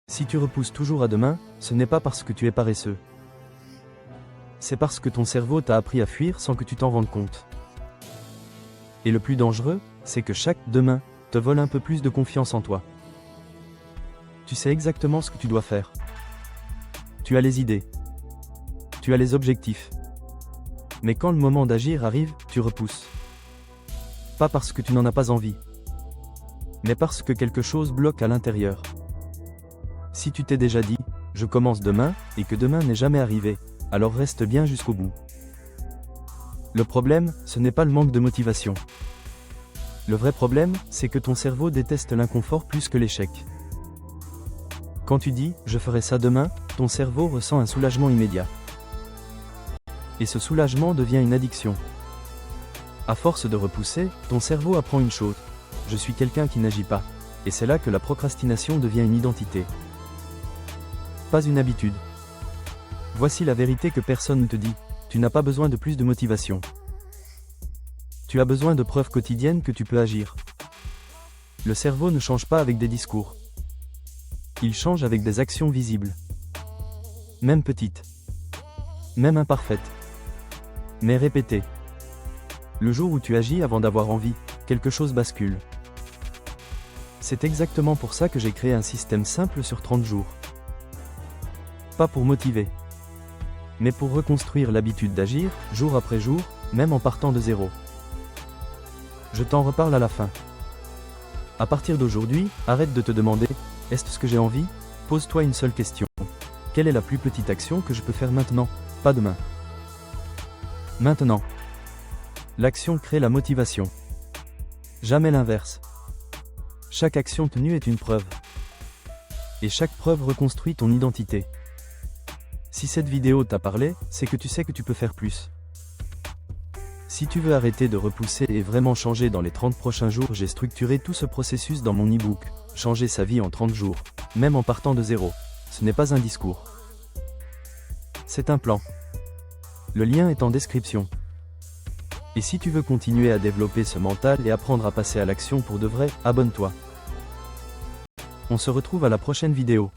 Si tu repousses toujours à demain, ce n'est pas parce que tu es paresseux. C'est parce que ton cerveau t'a appris à fuir sans que tu t'en rendes compte. Et le plus dangereux, c'est que chaque demain te vole un peu plus de confiance en toi. Tu sais exactement ce que tu dois faire. Tu as les idées. Tu as les objectifs. Mais quand le moment d'agir arrive, tu repousses. Pas parce que tu n'en as pas envie, mais parce que quelque chose bloque à l'intérieur. Si tu t'es déjà dit « je commence demain » et que demain n'est jamais arrivé, alors reste bien jusqu'au bout. Le problème, ce n'est pas le manque de motivation. Le vrai problème, c'est que ton cerveau déteste l'inconfort plus que l'échec. Quand tu dis « je ferai ça demain », ton cerveau ressent un soulagement immédiat. Et ce soulagement devient une addiction. À force de repousser, ton cerveau apprend une chose. Je suis quelqu'un qui n'agit pas. Et c'est là que la procrastination devient une identité. Pas une habitude. Voici la vérité que personne ne te dit. Tu n'as pas besoin de plus de motivation. Tu as besoin de preuves quotidiennes que tu peux agir. Le cerveau ne change pas avec des discours. Il change avec des actions visibles. Même petites. Même imparfaites. Mais répétées. Le jour où tu agis avant d'avoir envie, quelque chose bascule. C'est exactement pour ça que j'ai créé un système simple sur 30 jours. Pas pour motiver, mais pour reconstruire l'habitude d'agir, jour après jour, même en partant de zéro. Je t'en reparle à la fin. À partir d'aujourd'hui, arrête de te demander « Est-ce que j'ai envie ?» Pose-toi une seule question. Quelle est la plus petite action que je peux faire maintenant, pas demain? Maintenant. L'action crée la motivation. Jamais l'inverse. Chaque action tenue est une preuve. Et chaque preuve reconstruit ton identité. Si cette vidéo t'a parlé, c'est que tu sais que tu peux faire plus. Si tu veux arrêter de repousser et vraiment changer dans les 30 prochains jours, j'ai structuré tout ce processus dans mon e-book, Changer sa vie en 30 jours, même en partant de zéro. Ce n'est pas un discours. C'est un plan. Le lien est en description. Et si tu veux continuer à développer ce mental et apprendre à passer à l'action pour de vrai, abonne-toi. On se retrouve à la prochaine vidéo.